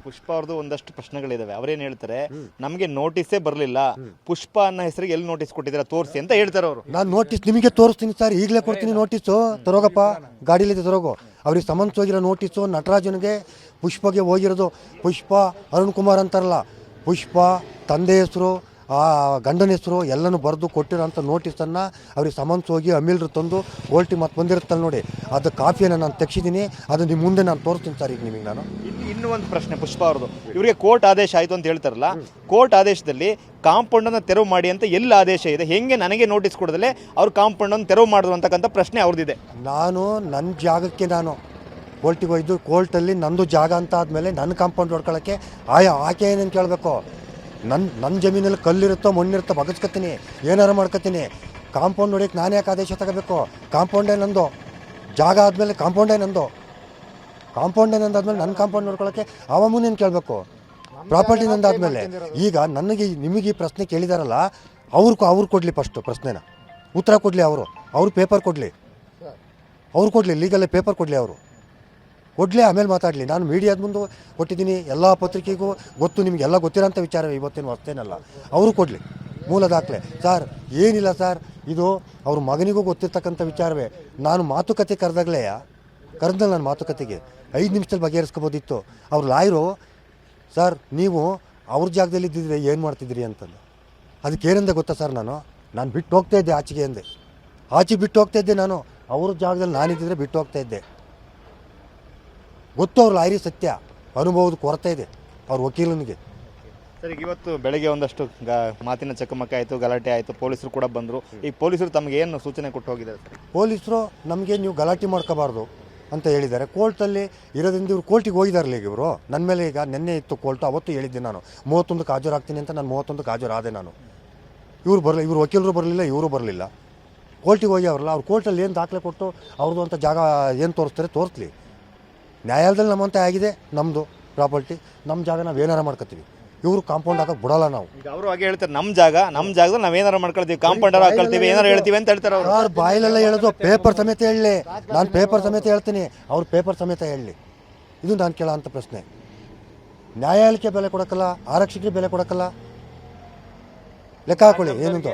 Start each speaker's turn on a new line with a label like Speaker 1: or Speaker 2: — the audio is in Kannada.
Speaker 1: ಪುಷ್ಪ ಅವ್ರದ್ದು ಒಂದಷ್ಟು ಪ್ರಶ್ನೆಗಳಿದಾವೆ. ಅವ್ರೇನ್ ಹೇಳ್ತಾರೆ, ನಮಗೆ ನೋಟಿಸೇ ಬರಲಿಲ್ಲ, ಪುಷ್ಪ ಅನ್ನೋ ಹೆಸರಿಗೆ ಎಲ್ಲಿ ನೋಟಿಸ್ ಕೊಟ್ಟಿದ್ದೀರಾ ತೋರಿಸಿ ಅಂತ ಹೇಳ್ತಾರೆ ಅವರು.
Speaker 2: ನಾನು ನೋಟಿಸ್ ನಿಮಗೆ ತೋರಿಸ್ತೀನಿ ಸರ್, ಈಗಲೇ ಕೊಡ್ತೀನಿ ನೋಟಿಸು. ತರೋಗಪ್ಪ, ಗಾಡೀಲಿದೆ ತರೋಗು. ಅವ್ರಿಗೆ ಸಮನ್ಸ್ ಹೋಗಿರೋ ನೋಟಿಸು ನಟರಾಜನಿಗೆ, ಪುಷ್ಪಗೆ ಹೋಗಿರೋದು. ಪುಷ್ಪ ಅರುಣ್ ಕುಮಾರ್ ಅಂತಾರಲ್ಲ, ಪುಷ್ಪ ತಂದೆ ಹೆಸರು, ಆ ಗಂಡನ ಹೆಸರು ಎಲ್ಲನೂ ಬರೆದು ಕೊಟ್ಟಿರೋಂಥ ನೋಟಿಸನ್ನು ಅವ್ರಿಗೆ ಸಮನ್ಸ್ ಹೋಗಿ ಅಮೀಲ್ರು ತಂದು ಕೋರ್ಟಿಗೆ ಮತ್ತೆ ಬಂದಿರುತ್ತಲ್ಲ ನೋಡಿ, ಅದು ಕಾಪಿಯನ್ನು ನಾನು ತೆಗ್ಸಿದ್ದೀನಿ. ಅದು ನಿಮ್ಮ ಮುಂದೆ ನಾನು ತೋರಿಸ್ತೀನಿ ಸರ್ ಈಗ ನಿಮಗೆ ನಾನು.
Speaker 1: ಇನ್ನೂ ಒಂದು ಪ್ರಶ್ನೆ ಪುಷ್ಪ ಅವ್ರದ್ದು, ಇವರಿಗೆ ಕೋರ್ಟ್ ಆದೇಶ ಆಯಿತು ಅಂತ ಹೇಳ್ತಾರಲ್ಲ, ಕೋರ್ಟ್ ಆದೇಶದಲ್ಲಿ ಕಾಂಪೌಂಡನ್ನು ತೆರವು ಮಾಡಿ ಅಂತ ಎಲ್ಲಿ ಆದೇಶ ಇದೆ? ಹೆಂಗೆ ನನಗೆ ನೋಟಿಸ್ ಕೊಡದಲ್ಲೇ ಅವ್ರು ಕಾಂಪೌಂಡನ್ನು ತೆರವು ಮಾಡಿದ್ರು ಅಂತಕ್ಕಂಥ ಪ್ರಶ್ನೆ ಅವ್ರದ್ದಿದೆ.
Speaker 2: ನಾನು ನನ್ನ ಜಾಗಕ್ಕೆ ನಾನು ಕೋರ್ಟಿಗೆ ಹೋಯ್ದು, ಕೋರ್ಟಲ್ಲಿ ನಂದು ಜಾಗ ಅಂತ ಆದಮೇಲೆ ನನ್ನ ಕಾಂಪೌಂಡ್ ಹೊಡ್ಕೊಳ್ಳೋಕ್ಕೆ ಆಕೆ ಏನೇನು ಕೇಳಬೇಕು? ನನ್ನ ಜಮೀನಲ್ಲಿ ಕಲ್ಲಿರುತ್ತೋ ಮಣ್ಣಿರುತ್ತೋ ಬಗಸ್ಕೊತೀನಿ, ಏನಾರು ಮಾಡ್ಕೊತೀನಿ. ಕಾಂಪೌಂಡ್ ಹೊಡಿಯೋಕ್ಕೆ ನಾನು ಯಾಕೆ ಆದೇಶ ತಗೋಬೇಕು? ಕಾಂಪೌಂಡೇ ನಂದು, ಜಾಗ ಆದಮೇಲೆ ಕಾಂಪೌಂಡೇ ನಂದು ಆದಮೇಲೆ ನನ್ನ ಕಾಂಪೌಂಡ್ ನೋಡ್ಕೊಳ್ಳೋಕ್ಕೆ ಅವ ಮುಂದೇನು ಕೇಳಬೇಕು? ಪ್ರಾಪರ್ಟಿ ನಂದಾದ್ಮೇಲೆ. ಈಗ ನನಗೆ ನಿಮಗೆ ಈ ಪ್ರಶ್ನೆ ಕೇಳಿದಾರಲ್ಲ, ಅವ್ರು ಕೊಡಲಿ ಫಸ್ಟು ಪ್ರಶ್ನೆನ, ಉತ್ತರ ಕೊಡಲಿ. ಅವರು ಪೇಪರ್ ಕೊಡಲಿ, ಲೀಗಲ್ಲೇ ಪೇಪರ್ ಕೊಡಲಿ, ಕೊಡಲಿ, ಆಮೇಲೆ ಮಾತಾಡಲಿ. ನಾನು ಮೀಡಿಯಾದ ಮುಂದೆ ಕೊಟ್ಟಿದ್ದೀನಿ, ಎಲ್ಲ ಪತ್ರಿಕೆಗೂ ಗೊತ್ತು, ನಿಮಗೆಲ್ಲ ಗೊತ್ತಿರೋಂಥ ವಿಚಾರ, ಇವತ್ತೇನು ಹೊಸ್ತೇನಲ್ಲ. ಅವರು ಕೊಡಲಿ ಮೂಲ ದಾಖಲೆ. ಸರ್ ಏನಿಲ್ಲ ಸರ್, ಇದು ಅವ್ರ ಮಗನಿಗೂ ಗೊತ್ತಿರ್ತಕ್ಕಂಥ ವಿಚಾರವೇ. ನಾನು ಮಾತುಕತೆ ಕರೆದಾಗಲೇ ನಾನು ಮಾತುಕತೆಗೆ 5 ನಿಮಿಷದಲ್ಲಿ ಬಗೆಹರಿಸ್ಕೋಬೋದಿತ್ತು. ಅವ್ರು ಲಾಯರು, ಸರ್ ನೀವು ಅವ್ರ ಜಾಗದಲ್ಲಿ ಇದ್ದಿದ್ರೆ ಏನು ಮಾಡ್ತಿದ್ರಿ ಅಂತಂದು. ಅದಕ್ಕೇನಂದೆ ಗೊತ್ತಾ ಸರ್, ನಾನು ಬಿಟ್ಟು ಹೋಗ್ತಾ ಇದ್ದೆ, ಆಚೆಗೆ ಬಿಟ್ಟು ಹೋಗ್ತಾ ಇದ್ದೆ. ನಾನು ಅವ್ರ ಜಾಗದಲ್ಲಿ ನಾನಿದ್ದಿದ್ರೆ ಬಿಟ್ಟು ಹೋಗ್ತಾ ಇದ್ದೆ. ಗೊತ್ತು ಅವ್ರ ಲಾಯರಿ ಸತ್ಯ, ಅನುಭವದ ಕೊರತೆ ಇದೆ ಅವ್ರ ವಕೀಲನಿಗೆ.
Speaker 1: ಸರ್, ಈಗ ಇವತ್ತು ಬೆಳಗ್ಗೆ ಒಂದಷ್ಟು ಮಾತಿನ ಚಕಮಕ ಆಯಿತು, ಗಲಾಟೆ ಆಯಿತು, ಪೊಲೀಸರು ಕೂಡ ಬಂದರು. ಈಗ ಪೊಲೀಸರು ತಮಗೆ ಏನು ಸೂಚನೆ ಕೊಟ್ಟು ಹೋಗಿದ್ದಾರೆ ಸರ್?
Speaker 2: ಪೊಲೀಸರು ನಮಗೆ ನೀವು ಗಲಾಟೆ ಮಾಡ್ಕೋಬಾರ್ದು ಅಂತ ಹೇಳಿದ್ದಾರೆ. ಕೋರ್ಟಲ್ಲಿ ಇರೋದ್ರಿಂದ ಇವ್ರು ಕೋರ್ಟಿಗೆ ಹೋಗಿದಾರಲ್ಲ. ಈಗ ಇವರು ನನ್ನ ಮೇಲೆ, ಈಗ ನೆನ್ನೆ ಇತ್ತು ಕೋರ್ಟು, ಅವತ್ತು ಹೇಳಿದ್ದೆ ನಾನು 31ಕ್ಕೆ ಹಾಜರಾಗ್ತೀನಿ ಅಂತ. ನಾನು 31ಕ್ಕೆ ಹಾಜರಾದೆ ನಾನು. ಇವ್ರು ವಕೀಲರು ಬರಲಿಲ್ಲ, ಇವರು ಬರಲಿಲ್ಲ. ಕೋರ್ಟಿಗೆ ಹೋಗಿ ಅವರಲ್ಲ, ಅವ್ರು ಕೋರ್ಟಲ್ಲಿ ಏನು ದಾಖಲೆ ಕೊಟ್ಟು ಅವ್ರದ್ದು ಅಂತ ಜಾಗ ಏನು ತೋರಿಸ್ತಾರೆ ತೋರಿಸ್ಲಿ. ನ್ಯಾಯಾಲಯದಲ್ಲಿ ನಮ್ಮಂತೆ ಆಗಿದೆ, ನಮ್ಮದು ಪ್ರಾಪರ್ಟಿ, ನಮ್ಮ ಜಾಗ ನಾವು ಏನಾರ ಮಾಡ್ಕೊತೀವಿ. ಇವರು ಕಾಂಪೌಂಡ್ ಹಾಕಕ್ಕೆ ಬಿಡಲ್ಲ ನಾವು.
Speaker 1: ಈಗ ಅವರು ಹಾಗೆ ಹೇಳ್ತಾರೆ, ನಮ್ಮ ಜಾಗದಲ್ಲಿ ನಾವು ಏನಾರು ಮಾಡ್ಕೊಳ್ತೀವಿ, ಕಾಂಪೌಂಡರ್ ಹಾಕೊಳ್ತೀವಿ, ಏನಾರು ಹೇಳ್ತೀವಿ ಅಂತ ಹೇಳ್ತಾರೆ ಅವರು.
Speaker 2: ಅವ್ರು ಬಾಯಿಲೆಲ್ಲ ಹೇಳೋದು, ಪೇಪರ್ ಸಮೇತ ಹೇಳಲಿ. ನಾನು ಪೇಪರ್ ಸಮೇತ ಹೇಳ್ತೀನಿ, ಅವ್ರು ಪೇಪರ್ ಸಮೇತ ಹೇಳಲಿ. ಇದು ನಾನು ಕೇಳೋ ಅಂಥ ಪ್ರಶ್ನೆ. ನ್ಯಾಯಾಲಯಕ್ಕೆ ಬೆಲೆ ಕೊಡೋಕ್ಕಲ್ಲ, ಆರಕ್ಷಕರಿಗೆ ಬೆಲೆ ಕೊಡೋಕ್ಕಲ್ಲ. ಲೆಕ್ಕ ಹಾಕೊಳ್ಳಿ ಏನಂತ.